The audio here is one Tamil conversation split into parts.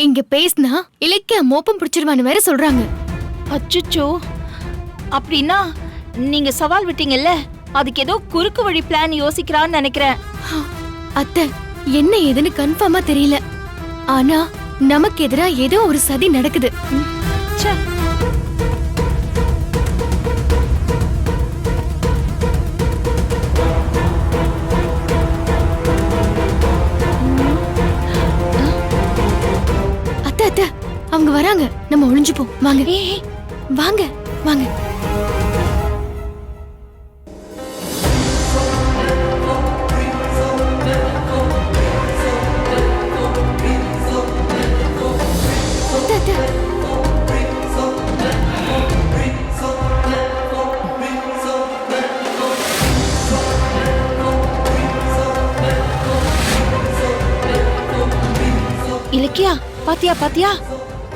இங்க பேசினா இலக்கிய மோப்பம் பிடிச்சிருவான்னு வேற சொல்றாங்க. அச்சச்சோ, அப்படின்னா நீங்க சவால் விட்டீங்கல்ல, அதுக்கு ஏதோ குறுக்கு வழி பிளான் யோசிக்கிறான்னு நினைக்கிறேன். அத்தை, என்ன ஏதுன்னு கன்ஃபார்மா தெரியல. ஆனா நமக்கு எதிரா ஏதோ ஒரு சதி நடக்குது. ச்சே. அத்தை அத்தை, அவங்க வராங்க. நம்ம ஒளிஞ்சுப்போம். வாங்க ஏய், வாங்க வாங்க. அத்தை, அத்தை. இலக்கியா, பாத்தியா பாத்தியா,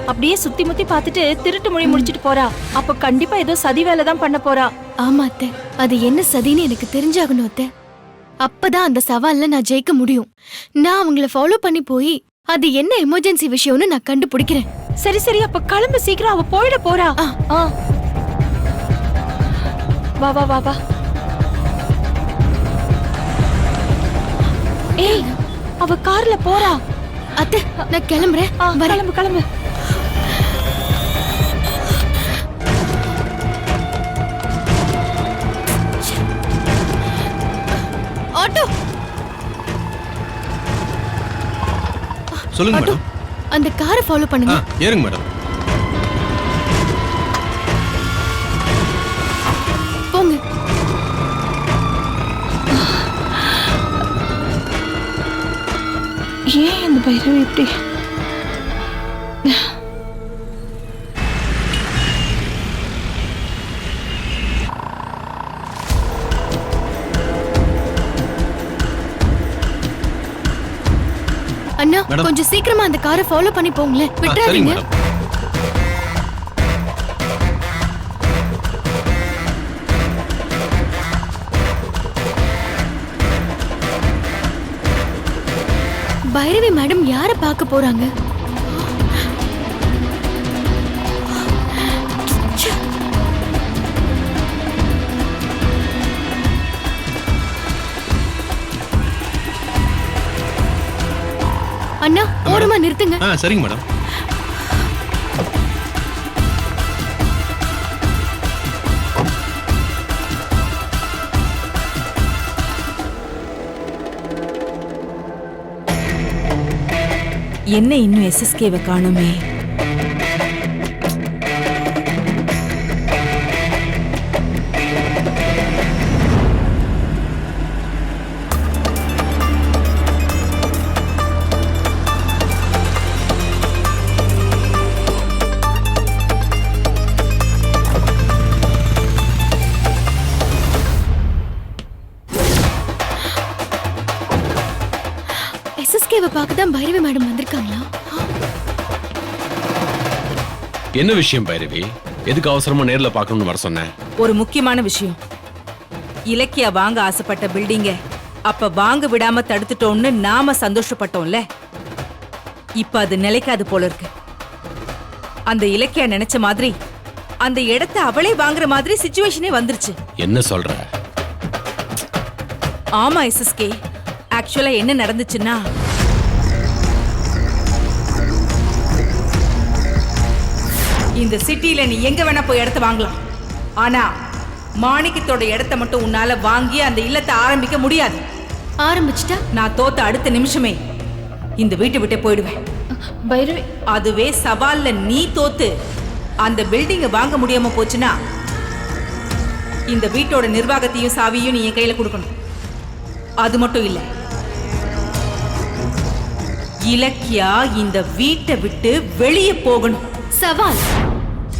அப்படியே சுத்தி முத்தி பாத்துட்டு திருட்டு மொழி முடிச்சிட்டு போறா. அப்ப கண்டிப்பா ஏதோ சதி வேலை தான் பண்ண போறா. ஆமா அத்தை, அது என்ன சதின்னு எனக்கு தெரிஞ்சாகணும் அத்தை. அப்பதான் அந்த சவால்ல நான் ஜெயிக்க முடியும். நான் அவங்கள ஃபாலோ பண்ணி போய் அது என்ன எமர்ஜென்சி விஷயம்னு நான் கண்டுபிடிக்கிறேன். சரி சரி, அப்ப கிளம்பு சீக்கிரம், அவ போயிட போறா. ஆ. வா வா வா வா. ஏய், அவ கார்ல போறா. அத்தை, நான் கிளம்புறேன். கிளம்பு கிளம்பு. ஆட்டோ. சொல்லுங்க ஆட்டோ, மேடம். அந்த காரை ஃபாலோ பண்ணுங்க. ஏறுங்க மேடம். போங்க. ஏன் இந்த பைரவி இப்படி? அண்ணா, மேடம். கொஞ்சம் சீக்கிரமா அந்த காரை ஃபாலோ பண்ணி போங்களேன். சரிங்க விட்டுறாதீங்க. மேடம். பைரவி மேடம் யார பார்க்க போறாங்க? அண்ணா, ஓரமா நிறுத்துங்க. சரிங்க மேடம். என்ன இன்னும் எஸ்எஸ்கேவை காணுமே? எஸ்எஸ்கேவை பார்க்க தான் பைரவி மேடம் வந்திருக்காங்களா? என்ன விஷயம் பைரவி? எதுக்கு அவசரமா நேர்ல பார்க்கணும்னு வர சொன்னேன்? ஒரு முக்கியமான விஷயம். இலக்கியா வாங்க ஆசைப்பட்ட பில்டிங்க அப்ப வாங்க விடாம தடுத்துட்டோம்னு நாம சந்தோஷப்பட்டோம்ல. இப்ப அது நிலைக்காது போல இருக்கு. அந்த இலக்கியா நினைச்ச மாதிரி அந்த இடத்தை அவளே வாங்குற மாதிரி சிச்சுவேஷனே வந்துருச்சு. என்ன சொல்ற? ஆமா எஸ்எஸ்கே, ஆக்சுவலா என்ன நடந்துச்சுன்னா, இந்த சிட்டில நீ எங்க வேணா போய் இடத்த வாங்கலாம். ஆனா மாணிக்கத்தோட இடத்த மட்டும் உன்னால வாங்கி அந்த இல்லத்தை ஆரம்பிக்க முடியாது. ஆரம்பிச்சிட்டா நான் தோத்த அடுத்த நிமிஷமே இந்த வீட்டை விட்டே போயிடுவேன். பைரவி, அதுவே சவால்ல நீ தோத்து அந்த பில்டிங்கை வாங்க முடியாம போச்சுன்னா இந்த வீட்டோட நிர்வாகத்தையும் சாவியும் நீ என் கையில கொடுக்கணும். அது மட்டும் இல்ல, இலக்கியா இந்த வீட்டை விட்டு வெளியே போகணும். சவால்.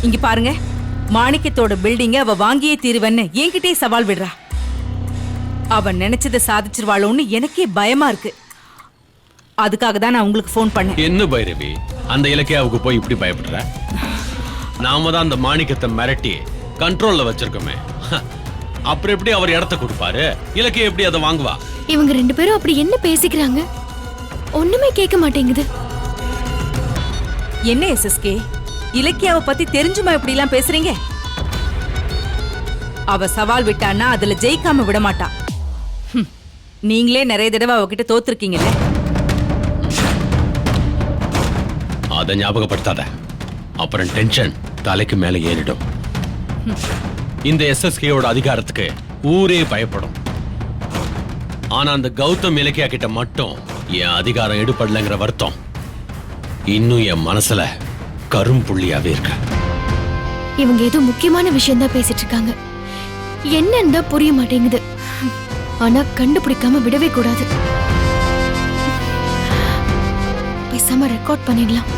இங்க பாருங்க, மாணிக்கத்தோட பில்டிங்க அவ வாங்கியே தீருவன்னு என்கிட்டே சவால் விடுறா. அவன் நினைச்சதை சாதிச்சிருவாளோன்னு எனக்கே பயமா இருக்கு. அதுக்காக தான் நான் உங்களுக்கு ஃபோன் பண்ணேன். என்ன பைரவி, அந்த இலக்கியாவுக்கு போய் இப்படி பயப்படுற? நாம தான் அந்த மாணிக்கத்தை மிரட்டி கண்ட்ரோல்ல வச்சிருக்கோமே. அப்புறம் எப்படி அவர் இடத்த கொடுப்பாரு? இலக்கிய எப்படி அதை வாங்குவா? இவங்க ரெண்டு பேரும் அப்படி என்ன பேசிக்கிறாங்க? ஒண்ணுமே கேட்க மாட்டேங்குது. என்ன எஸ்எஸ்கே, இலக்கியாவை பத்தி தெரிஞ்சுமா இப்படி எல்லாம் பேசுறீங்க? அவ சவால் விட்டான்னா அதுல ஜெயிக்காம விட மாட்டா. நீங்களே நிறைய தடவை அவகிட்ட தோத்துருக்கீங்கல்ல. அதை ஞாபகப்படுத்தாத, அப்புறம் டென்ஷன் தலைக்கு மேல ஏறிடும். இந்த எஸ்எஸ்கேயோட அதிகாரத்துக்கு ஊரே பயப்படும். ஆனா அந்த கௌதம் இலக்கியா கிட்ட மட்டும் என் அதிகாரம் எடுபடலைங்கிற வருத்தம் இன்னும் என் மனசுல கரும்புள்ளியாவே இருக்கு. இவங்க ஏதோ முக்கியமான விஷயம் தான் பேசிட்டு இருக்காங்க. என்னன்னு தான் புரிய மாட்டேங்குது. ஆனா கண்டுபிடிக்காம விடவே கூடாது. பேசாம ரெக்கார்ட் பண்ணிடலாம்.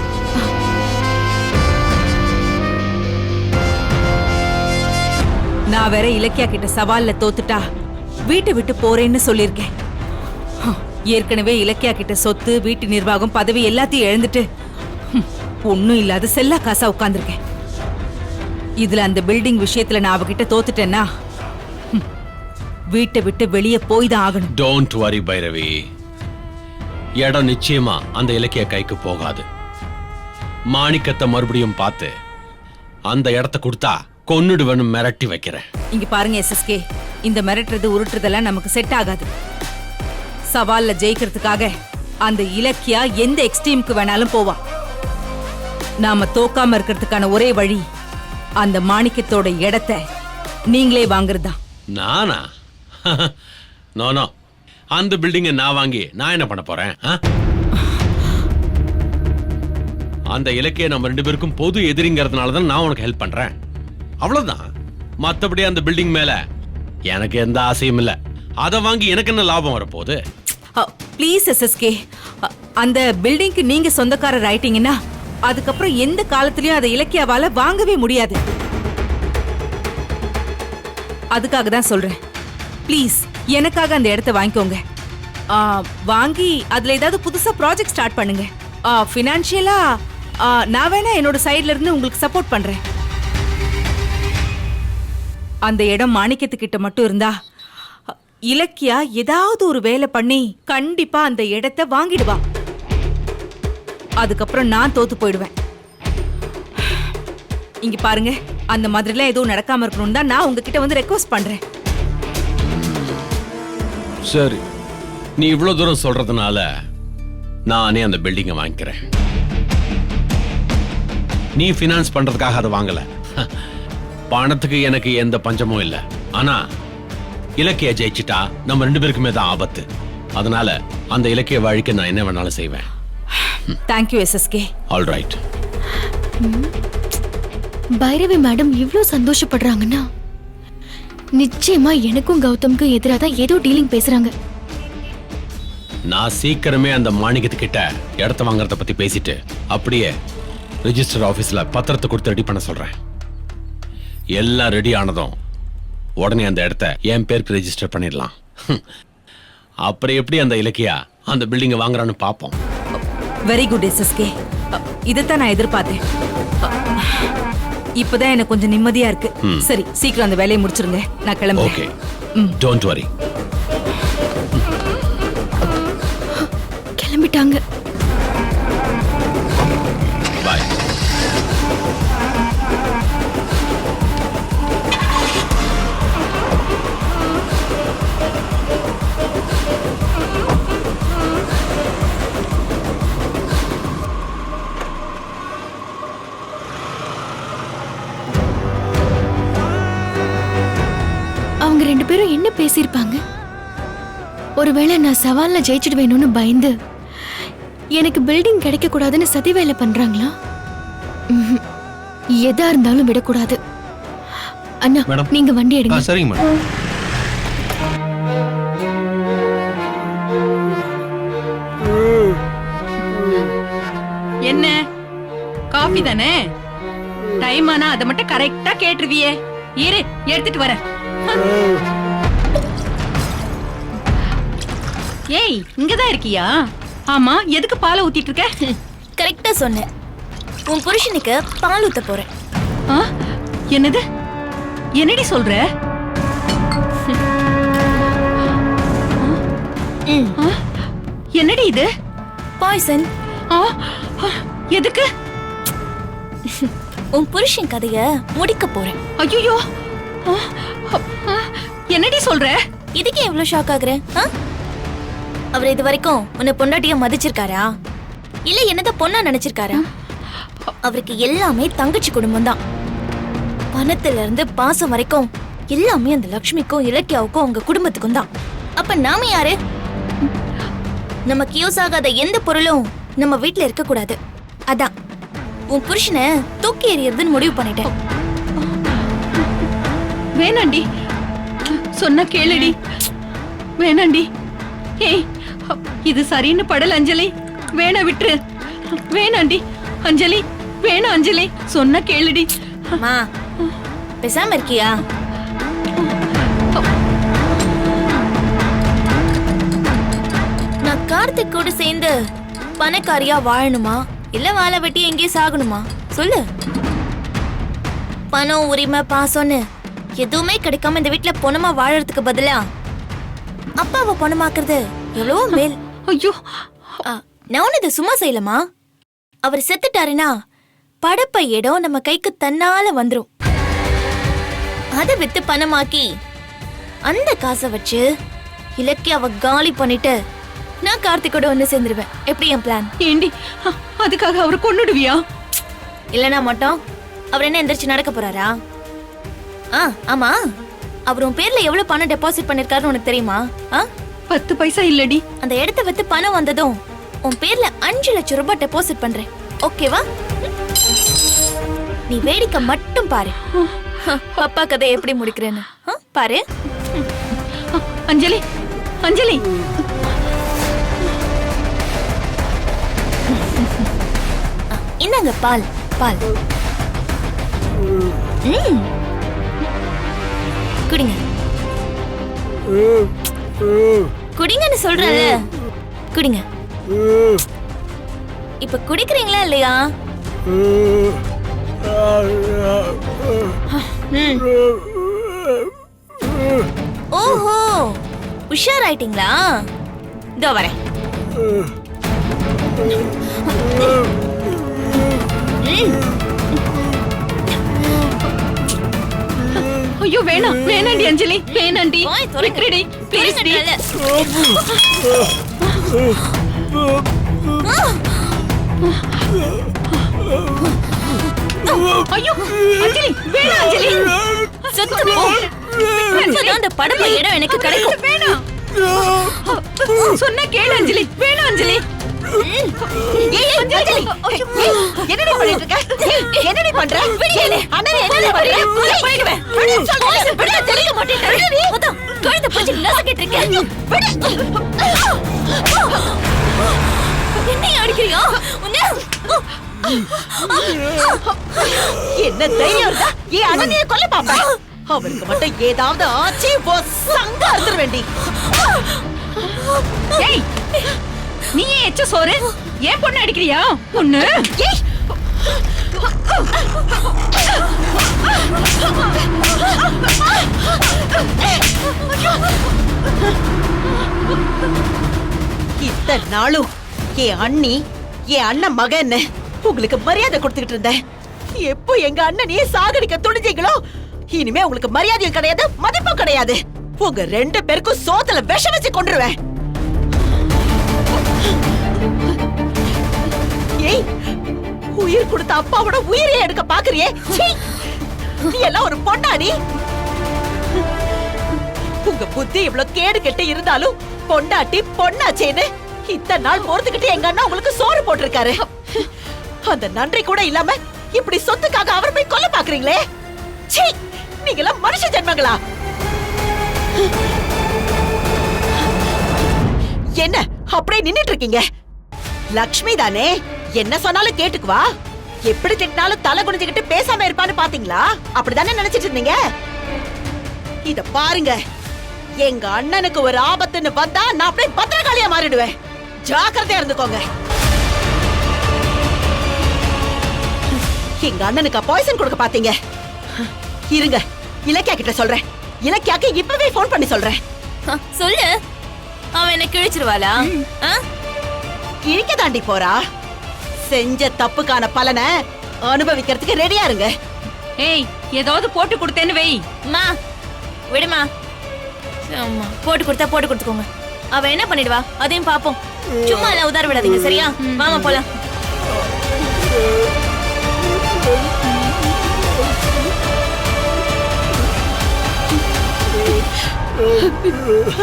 நான் வேற இலக்கியா கிட்ட சவால்ல தோத்துட்டா வீட்டை விட்டு போறேன்னு சொல்லிருக்கேன். ஏற்கனவே இலக்கியா கிட்ட சொத்து, வீட்டு நிர்வாகம், பதவி எல்லாத்தையும் இழந்துட்டு ஒண்ணும் இல்லாத செல்லா காசா உட்கார்ந்துருக்கேன். இதுல அந்த பில்டிங் விஷயத்துல நான் அவகிட்ட தோத்துட்டேன்னா வீட்டை விட்டு வெளியே போய் தான் ஆகணும். டோன்ட் வரி பைரவி, இடம் நிச்சயமா அந்த இலக்கிய கைக்கு போகாது. மாணிக்கத்தை மறுபடியும் பார்த்து அந்த இடத்த கொடுத்தா கொன்னுடுவேன்னு மிரட்டி வைக்கிறேன். இங்க பாருங்க எஸ்எஸ்கே, இந்த மிரட்டுறது உருட்டுறதெல்லாம் நமக்கு செட் ஆகாது. சவால்ல ஜெயிக்கிறதுக்காக அந்த இலக்கியா எந்த எக்ஸ்ட்ரீமுக்கு வேணாலும் போவா. நாம தோக்காம இருக்கிறதுக்கான ஒரே வழி அந்த மாணிக்கத்தோட இடத்தை நீங்களே வாங்குறதா. நானா? நோ நோ, அந்த பில்டிங்கை நான் வாங்கி நான் என்ன பண்ண போறேன்? அந்த இலக்கிய நம்ம 2 பேருக்கும் பொது எதிரிங்கிறதுனால தான் நான் உனக்கு ஹெல்ப் பண்றேன், அவ்வளவுதான். மத்தபடி அந்த பில்டிங் மேல எனக்கு எந்த ஆசையும் இல்ல. அதை வாங்கி எனக்கு என்ன லாபம் வரப்போகுது? ப்ளீஸ் எஸ்எஸ்கே, அந்த பில்டிங்க்கு நீங்க சொந்தக்காரர் ஆயிட்டீங்கன்னா அதுக்கப்புறம் எந்த காலத்திலயும் அதை இலக்கியாவால வாங்கவே முடியாது. அதுக்காக தான் சொல்றேன், ப்ளீஸ் எனக்காக அந்த இடத்த வாங்கிக்கோங்க. வாங்கி அதுல ஏதாவது புதுசா ப்ராஜெக்ட் ஸ்டார்ட் பண்ணுங்க. ஃபினான்ஷியலா நான் வேணா என்னோட சைடுல இருந்து உங்களுக்கு சப்போர்ட் பண்றேன். அந்த இடம் மாணிக்கத்துக்கிட்ட மட்டும் இருந்தா இலக்கியா ஏதாவது ஒரு வேலை பண்ணி கண்டிப்பா அந்த இடத்தை வாங்கிடுவா. அதுக்கப்புறம் நான் தோத்து போயிடுவேன். இங்க பாருங்க, அந்த மாதிரிலாம் எதுவும் நடக்காம இருக்கணும் தான் நான் உங்ககிட்ட வந்து ரெக்வஸ்ட் பண்றேன். சரி, நீ இவ்வளவு தூரம் சொல்றதுனால நானே அந்த பில்டிங்கை வாங்கிக்கிறேன். நீ ஃபினான்ஸ் பண்றதுக்காக அதை வாங்கல. பணத்துக்கு எனக்கு எந்த பஞ்சமும் இல்லை. ஆனா இலக்கிய ஜெயிச்சிட்டா நம்ம 2 பேருக்குமே தான் ஆபத்து. அதனால அந்த இலக்கிய வாழ்க்கை நான் என்ன வேணாலும் செய்வேன். Thank you SSK. All right. Bhairavi madam இவ்ளோ சந்தோஷப்படுறாங்கன்னா நிச்சயமா எனக்கும் கௌதம்க்கும் எதிராக தான் ஏதோ டீலிங் பேசுறாங்க. நான் சீக்கிரமே அந்த மாணிக்கத்துக்கிட்ட இடத்த வாங்குறத பத்தி பேசிட்டு அப்படியே ரெஜிஸ்டர் ஆபீஸ்ல பத்திரத்தை கொடுத்து ரெடி பண்ண சொல்றேன். எல்லாம் ரெடி ஆனதும் உடனே அந்த இடத்த என் பேருக்கு ரெஜிஸ்டர் பண்ணிடலாம். அப்புறம் எப்படி அந்த இலக்கியா அந்த பில்டிங்கை வாங்குறான்னு பாப்போம். வெரி குட் எஸ்எஸ்கே, இதைத்தான் நான் எதிர்பார்த்தேன். இப்பதான் எனக்கு கொஞ்சம் நிம்மதியா இருக்கு. சரி, சீக்கிரம் அந்த வேலையை முடிச்சிருங்க, நான் கிளம்புறேன். Okay, don't worry. கிளம்பிட்டாங்க. பாய். அவங்க 2 பேரும் என்ன பேசியிருப்பாங்க? ஒருவேளை நான் சவால்ல ஜெயிச்சிடுவேணும்னு பயந்து எனக்கு பில்டிங் கிடைக்க கூடாதுன்னு சதி வேலை பண்றாங்களா? எதா இருந்தாலும் விடக்கூடாது. அண்ணா, நீங்க வண்டி எடுங்க. சரிங்க மேடம். என்ன காபி தானே? டைம் ஆனா அதை மட்டும் கரெக்டா கேட்டுருவியே. இரு, எடுத்துட்டு வர. ஏய், இங்கதான் இருக்கியா? ஆமா, எதுக்கு பாலை ஊத்திட்டு இருக்க? கரெக்டா சொன்னேன். உன் புருஷனுக்கு பால் ஊத்த போறேன். என்னது? என்னடி சொல்ற? என்னடி இது? பாய்சன். எதுக்கு? உன் புருஷன் கதைய முடிக்க போறேன். ஐயோ என்னடி சொல்ற? இதுக்கு எவ்வளவு ஷாக் ஆகுற? அவர் இது வரைக்கும் உன்னை பொண்டாட்டிய மதிச்சிருக்காரா இல்ல என்னதான் பொண்ணா நினைச்சிருக்காரா? அவருக்கு எல்லாமே தங்கச்சி குடும்பம் தான். பணத்துல இருந்து பாசம் வரைக்கும் எல்லாமே அந்த லக்ஷ்மிக்கும் இலக்கியாவுக்கும் உங்க குடும்பத்துக்கும் தான். அப்ப நாம யாரு? நமக்கு யூஸ் ஆகாத எந்த பொருளும் நம்ம வீட்ல இருக்க கூடாது. அதான் உன் புருஷனை தூக்கி எறியறதுன்னு முடிவு பண்ணிட்டேன். வேணாண்டி, சொன்ன கேளுடி. வேணாண்டி. ஏய், இது சரின்னு படல அஞ்சலி. வேணா விட்டுரு. வேணாண்டி அஞ்சலி, வேணா அஞ்சலி, சொன்ன கேளுடி. அம்மா பேசாம இருக்கியா? நான் கார்த்திக் கூட சேர்ந்து பணக்காரியா வாழணுமா இல்ல வாழை வெட்டி எங்கேயும் சாகணுமா சொல்லு. பணம் உரிமை பாசம்னு எதுவுமே கிடைக்காம இந்த வீட்டுல பொணமா வாழறதுக்கு பதிலா அப்பாவை பொணமாக்குறது எவ்வளவோ மேல். ஐயோ, நான் ஒண்ணு இதை சும்மா செய்யலமா. அவர் செத்துட்டாருன்னா படப்பை இடம் நம்ம கைக்கு தன்னால வந்துரும். அதை வித்து பணமாக்கி அந்த காசை வச்சு இலக்கியாவை காலி பண்ணிட்டு நான் கார்த்திகோட ஒண்ணு சேர்ந்துருவேன். எப்படி என் பிளான்? ஏண்டி அதுக்காக அவரை கொன்னுடுவியா? இல்லனா மட்டும் அவர் என்ன எந்திரிச்சு நடக்க போறாரா? ஆமா, அவர் உன் பேர்ல எவ்வளவு பணம் டெபாசிட் பண்ணிருக்காருன்னு உனக்கு தெரியுமா? 10 பைசா இல்லடி. அந்த இடத்த வித்து பணம் வந்ததும் உன் பேர்ல 5 லட்சம் ரூபாய் டெபாசிட் பண்றேன். ஓகேவா? நீ வேடிக்கை மட்டும் பாரு. அப்பா கதை எப்படி முடிக்கிறேன்னு பாரு. அஞ்சலி, அஞ்சலி, இந்தாங்க பால், பால். குடிங்க, குடிங்கன்னு சொல்றல, குடிங்க. இப்ப குடிக்கிறீங்களா இல்லையா? ஓஹோ, உஷாராயிட்டீங்களா? இதோ வரேன். ஐயோ வேணாம், வேணாண்டி அஞ்சலி, வேணாண்டி. விட்டுடி ப்ளீஸ் டி. ஐயோ அஞ்சலி, வேணாம் அஞ்சலி. செத்து போ. இப்பதான் அந்த படப்பை இடம் எனக்கு கிடைக்கும். வேணாம், சொன்னா கேளு அஞ்சலி. வேணாம் அஞ்சலி. என்னடி பண்ணிட்டு இருக்க? என்னடி பண்ற? அண்ணன் என்னடி பண்ற? போயிடுவேன். விடு, தெளிக்க மாட்டேன். அதான் கழுத்தை பிடிச்சு நசுக்கிட்டு இருக்கேன். என்ன அடிக்கிறியா? என்ன தைரியம் இருந்தா என் அண்ணனையே கொல்ல பாப்ப. அவருக்கு மட்டும் ஏதாவது ஆச்சு சங்க அறுத்துற வேண்டி. ஏய், நீ ஏன் எச்ச சோறு? ஏன் பொண்ணு அடிக்கிறியா? பொண்ணு இத்தனை நாளும் என் அண்ணி என் அண்ணன் மகன் உங்களுக்கு மரியாதை கொடுத்துக்கிட்டு இருந்தேன். எப்போ எங்க அண்ணனையே சாகடிக்க துணிஞ்சீங்களோ இனிமே உங்களுக்கு மரியாதையும் கிடையாது, மதிப்பும் கிடையாது. உங்க 2 பேருக்கும் சோத்துல விஷம் வச்சு கொன்றுவேன். ஏய், உயிர் கொடுத்த அப்பாவோட உயிரை எடுக்க பாக்குறியே? நீ எல்லாம் ஒரு பொண்டாடி. உங்க புத்தி இவ்வளவு கேடு கெட்டு இருந்தாலும் பொண்டாட்டி பொண்ணாச்சேன்னு இத்தனை நாள் பொறுத்துக்கிட்டு எங்க அண்ணா உங்களுக்கு சோறு போட்டிருக்காரு. அந்த நன்றி கூட இல்லாம இப்படி சொத்துக்காக அவர் போய் கொல்ல பாக்குறீங்களே. சீ, நீங்க எல்லாம் மனுஷ ஜென்மங்களா? என்ன அப்படியே நின்னுட்டு இருக்கீங்க? லக்ஷ்மி தானே, என்ன சொன்னாலும் கேட்டுக்குவா. எப்படி திட்டினாலும் தலை குனிஞ்சுக்கிட்டு பேசாம இருப்பான்னு பாத்தீங்களா? அப்படிதானே நினைச்சிட்டு இருந்தீங்க? இத பாருங்க, எங்க அண்ணனுக்கு ஒரு ஆபத்துன்னு வந்தா நான் அப்படியே பத்திரகாளியா மாறிடுவேன். ஜாக்கிரதையா இருந்துக்கோங்க. எங்க அண்ணனுக்கு பாய்சன் கொடுக்க பாத்தீங்க. இருங்க, இலக்கியா கிட்ட சொல்றேன். இலக்கியாக்கு இப்பவே போன் பண்ணி சொல்றேன். சொல்லு, அவன் என்ன கிழிச்சிருவாளா? இழிக்க தாண்டி போறா. செஞ்ச தப்புக்கான பலனை அனுபவிக்கிறதுக்கு ரெடியா இருங்க. ஏய் ஏதாவது போட்டு கொடுத்தேன்னு வை. அம்மா விடுமா. அம்மா போட்டு கொடுத்துக்கோங்க. அவ என்ன பண்ணிடுவா அதையும் பாப்போம். சும்மா எல்லாம் உதார விடாதீங்க சரியா? வாமா போலாம்.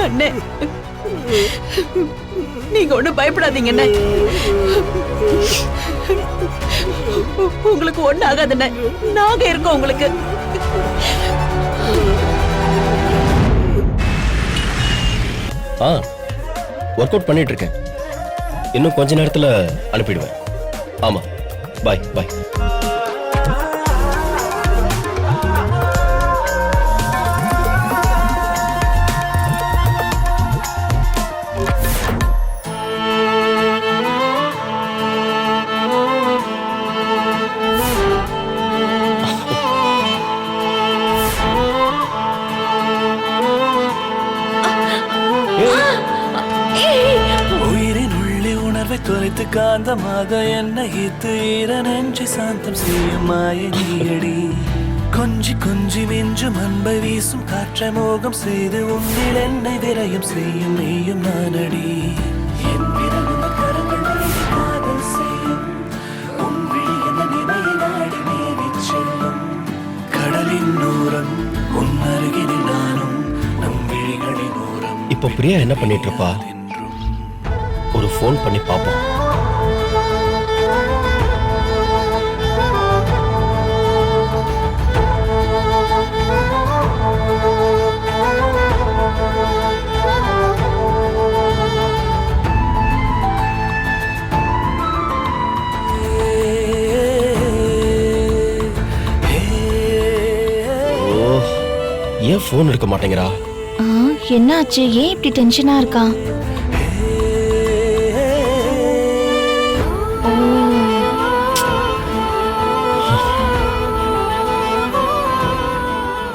அண்ணே நீங்க ஒண்ணும் பயப்படாதீங்க அண்ணே. உங்களுக்கு ஒண்ணு ஆகாதுண்ணே, நாங்க இருக்கோம் உங்களுக்கு. ஒர்க் அவுட் பண்ணிட்டு இருக்கேன். இன்னும் கொஞ்ச நேரத்துல அனுப்பிடுவேன். ஆமா பாய் பாய். உயிரின் உள்ளே உணர்வை தொலைத்து காந்தமாக என்ன ஈத்து ஈர நெஞ்சை சாந்தம் செய்யும் மாய நீயடி. கொஞ்சி கொஞ்சி மிஞ்சும் அன்பை வீசும் காற்றை மோகம் செய்து உன்னில் என்னை விரயம் செய்யும் நீயும் நானடி. என் விரலும் கரங்கள் வழி காதல் செய்யும் உன் விழி என நினையை நாடி மேவிச் செல்லும். கடலின் நூறம் உன் அருகினில் நானும் நம் விழிகளின் ஓரம். இப்போ பிரியா என்ன பண்ணிட்டு இருப்பா? ஒரு ஃபோன் பண்ணி பாப்போம். ஓ, ஏன் ஃபோன் எடுக்க மாட்டேங்கிறா? என்னாச்சு? ஏன் இப்படி டென்ஷனா இருக்கா?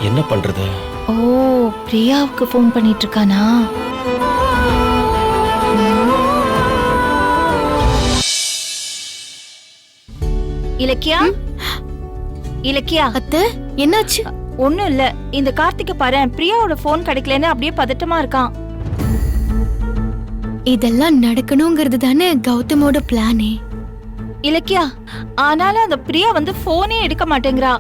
என்ன பண்றது? ஓ பிரியாவுக்கு ஃபோன் பண்ணிட்டு இருக்கானா? இலக்கியா இலக்கியா அத்தை என்னாச்சு? ஒண்ணும் இல்ல. இந்த கார்த்திகை பாரு, பிரியாவோட போன் கிடைக்கலன்னு அப்படியே பதட்டமா இருக்கான். இதெல்லாம் நடக்கணுங்கிறது தானே கௌதமோட பிளானே. இலக்கியா ஆனாலும் அந்த பிரியா வந்து போனே எடுக்க மாட்டேங்கிறா.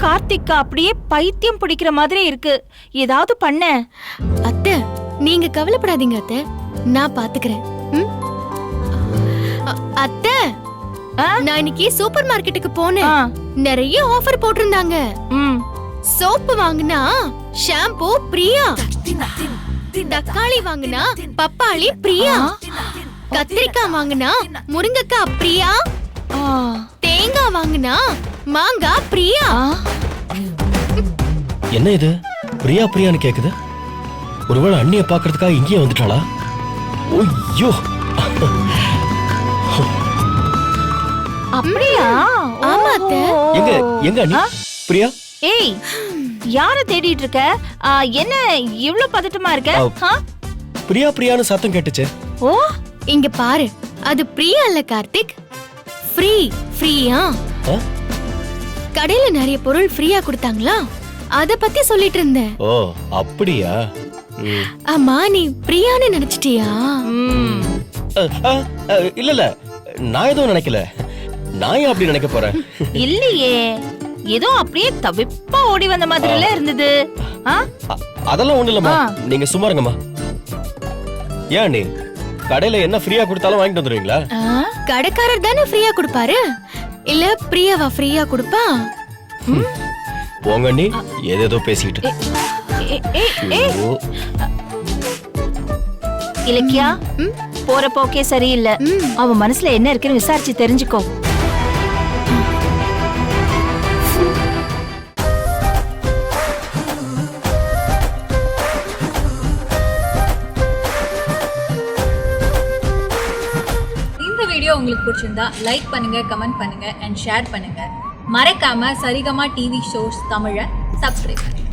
கார்த்திக் அப்படியே பைத்தியம் பிடிக்கிற மாதிரி இருக்கு. ஏதாவது பண்ண. அத்தை நீங்க கவலைப்படாதீங்க அத்தை, நான் பாத்துக்கிறேன். ம்? அத்தை நான் இன்னைக்கு சூப்பர் மார்க்கெட்டுக்கு போனேன். நிறைய ஆஃபர் போட்டிருந்தாங்க. சோப்பு வாங்குனா ஷாம்பு பிரியா, தக்காளி வாங்குனா பப்பாளி பிரியா, கத்திரிக்காய் வாங்குனா முருங்கைக்காய் பிரியா, தேங்காய் வாங்குனா மாங்காய் பிரியா. என்ன இது பிரியா பிரியான்னு கேக்குது? ஒருவேளை அண்ணிய பாக்குறதுக்காக இங்கேயே வந்துட்டாளா? ஐயோ அப்படியா? ஆமா அத்தை. எங்க எங்க அண்ணி பிரியா? ஏய் யார தேடிட்டு இருக்க? என்ன இவ்ளோ பதட்டமா இருக்க? பிரியா பிரியான்னு சத்தம் கேட்டுச்சு. ஓ இங்க பாரு, அது பிரியா இல்ல கார்த்திக், ஃப்ரீயா. கடையில நிறைய பொருள் ஃப்ரீயா கொடுத்தாங்களா, அத பத்தி சொல்லிட்டு இருந்தேன். ஓ அப்படியா? அம்மா நீ பிரியான்னு நினைச்சிட்டியா? இல்ல இல்ல, நான் எதுவும் நினைக்கல. நான் ஏன் அப்படி நினைக்க போறேன்? இல்லையே, ஏதோ அப்படியே தவிப்பா ஓடி வந்த மாதிரில இருந்தது. அதெல்லாம் ஒண்ணு இல்லம்மா, நீங்க சும்மா இருங்கம்மா. ஏன் நீ கடையில என்ன ஃப்ரீயா கொடுத்தாலும் வாங்கிட்டு வந்துருவீங்களா? கடைக்காரர் தானே ஃப்ரீயா கொடுப்பாரு, இல்ல பிரியாவா ஃப்ரீயா கொடுப்பா? போங்க நீ ஏதேதோ பேசிக்கிட்டு. இலக்கியா போற போக்கே சரியில்லை. அவன் மனசுல என்ன இருக்குன்னு விசாரிச்சு தெரிஞ்சுக்கோ. இந்த வீடியோ உங்களுக்கு பிடிச்சிருந்தா லைக் பண்ணுங்க, கமெண்ட் பண்ணுங்க அண்ட் ஷேர் பண்ணுங்க. மறக்காம சரிகமா டிவி ஷோஸ் தமிழை சப்ஸ்கிரைப் பண்ணுங்க.